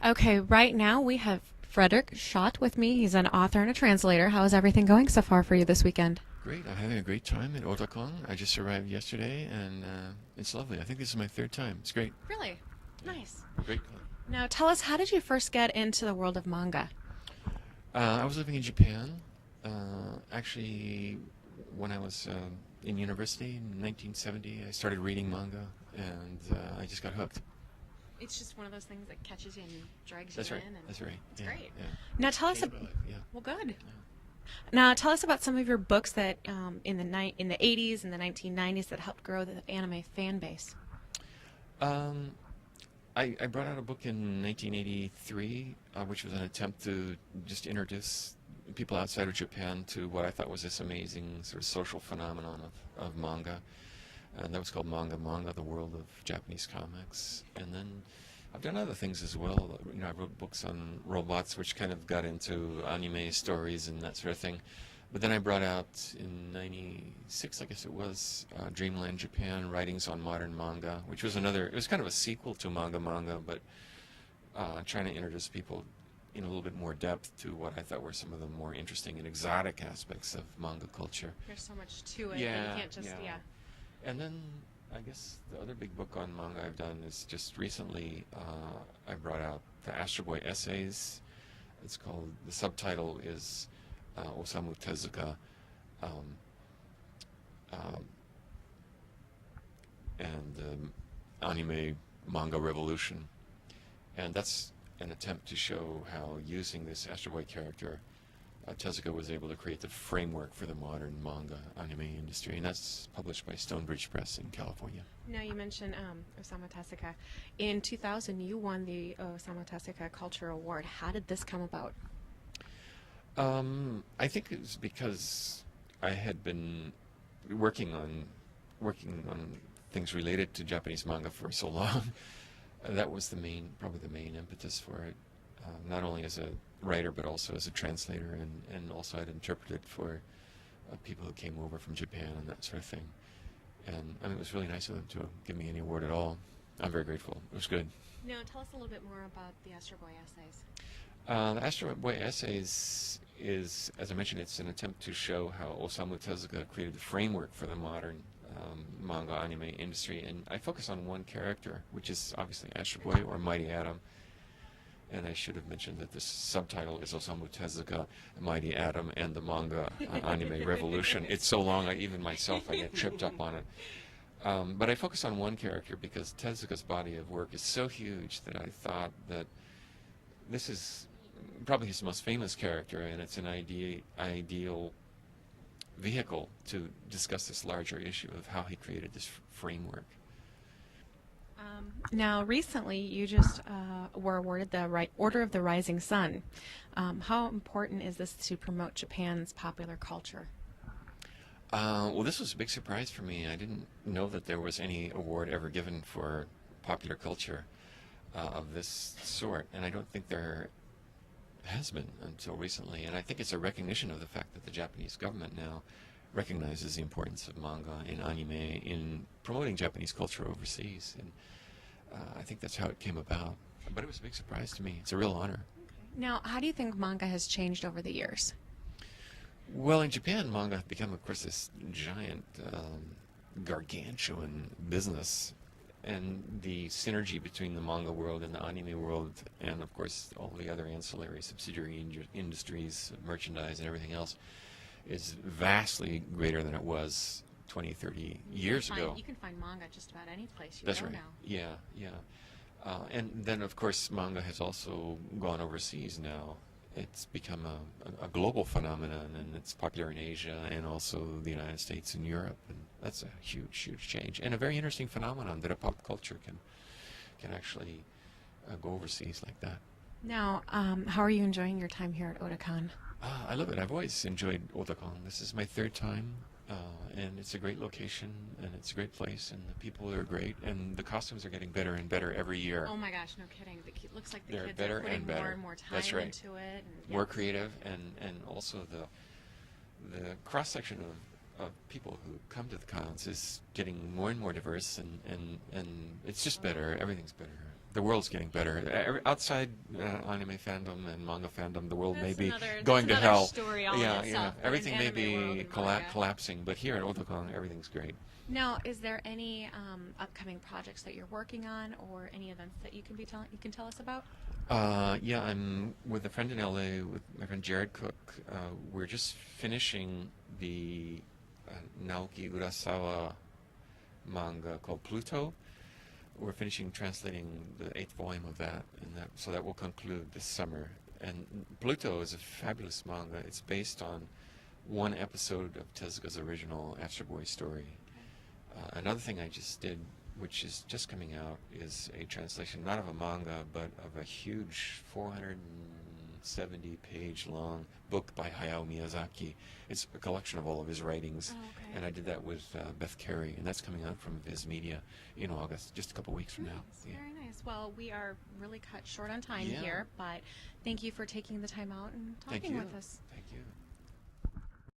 Okay, right now we have Frederik Schodt with me. He's an author and a translator. How is everything going so far for you this weekend? Great. I'm having a great time at Otakon. I just arrived yesterday, and it's lovely. I think this is my third time. It's great. Really? Yeah. Nice. Great. Now tell us, how did you first get into the world of manga? I was living in Japan. Actually, when I was in university in 1970, I started reading manga, and I just got hooked. It's just one of those things that catches you and drags That's you right. in. And That's right. it's Yeah. great. Yeah. Now tell us, Changed my life. Yeah. well, good. Yeah. Now tell us about some of your books that in the 80s and the 1990s that helped grow the anime fan base. Um, I brought out a book in 1983, which was an attempt to just introduce people outside of Japan to what I thought was this amazing sort of social phenomenon of manga. And that was called Manga, the world of Japanese comics. And then I've done other things as well. You know, I wrote books on robots, which kind of got into anime stories and that sort of thing. But then I brought out in '96, I guess it was, Dreamland Japan, Writings on Modern Manga, which was it was kind of a sequel to Manga, but trying to introduce people in a little bit more depth to what I thought were some of the more interesting and exotic aspects of manga culture. There's so much to it. Yeah, You can't just, yeah. And then I guess the other big book on manga I've done is just recently I brought out the Astro Boy essays. The subtitle is Osamu Tezuka um, um, and Anime Manga Revolution. And that's an attempt to show how using this Astro Boy character, Tezuka was able to create the framework for the modern manga anime industry, and that's published by Stonebridge Press in California. Now you mentioned Osamu Tezuka. In 2000, you won the Osamu Tezuka Culture Award. How did this come about? I think it was because I had been working on things related to Japanese manga for so long. That was probably the main impetus for it. Not only as a writer, but also as a translator, and also I'd interpreted for people who came over from Japan and that sort of thing. And I mean, it was really nice of them to give me any award at all. I'm very grateful. It was good. Now tell us a little bit more about the Astro Boy essays. The Astro Boy essays is, as I mentioned, it's an attempt to show how Osamu Tezuka created the framework for the modern manga anime industry, and I focus on one character, which is obviously Astro Boy or Mighty Atom. And I should have mentioned that the subtitle is Osamu Tezuka, Mighty Atom, and the Manga Anime Revolution. It's so long, even myself, I get tripped up on it. But I focus on one character because Tezuka's body of work is so huge that I thought that this is probably his most famous character, and it's an ideal vehicle to discuss this larger issue of how he created this framework. Now, recently, you just were awarded the Order of the Rising Sun. How important is this to promote Japan's popular culture? Well, this was a big surprise for me. I didn't know that there was any award ever given for popular culture of this sort, and I don't think there has been until recently. And I think it's a recognition of the fact that the Japanese government now recognizes the importance of manga and anime in promoting Japanese culture overseas. And I think that's how it came about. But it was a big surprise to me. It's a real honor. Now, how do you think manga has changed over the years? Well, in Japan, manga has become, of course, this giant, gargantuan business. And the synergy between the manga world and the anime world, and, of course, all the other ancillary subsidiary industries, merchandise, and everything else, is vastly greater than it was 20, 30 years ago. You can find manga just about any place you That's go right. now. Yeah, yeah. And then, of course, manga has also gone overseas now. It's become a global phenomenon, and it's popular in Asia and also the United States and Europe. And that's a huge, huge change, and a very interesting phenomenon that a pop culture can actually go overseas like that. Now, how are you enjoying your time here at Otakon? I love it. I've always enjoyed Otakon. This is my third time, and it's a great location, and it's a great place, and the people are great, and the costumes are getting better and better every year. Oh my gosh, no kidding. Looks like the They're kids better are putting and better. more and more time That's right. into it. And, More creative, and also the cross section of people who come to the cons is getting more and more diverse, and it's just better. Everything's better. the world's getting better. Outside anime fandom and manga fandom, the world may be that's going to another hell. story all in Yeah, itself, but everything in may anime world be and manga. collapsing, but here at Otakon, everything's great. Now, is there any upcoming projects that you're working on, or any events that you can tell us about? Yeah, I'm with a friend in LA, with my friend Jared Cook. We're just finishing the Naoki Urasawa manga called Pluto. We're finishing translating the 8th volume of that, so that will conclude this summer. And Pluto is a fabulous manga. It's based on one episode of Tezuka's original Astro Boy story. Another thing I just did, which is just coming out, is a translation not of a manga, but of a huge 470-page long book by Hayao Miyazaki. It's a collection of all of his writings, and I did that with Beth Carey, and that's coming out from Viz Media in August, just a couple weeks from now. Yeah. Very nice. Well, we are really cut short on time Yeah. here, but thank you for taking the time out and Thank talking you. with us. Thank you.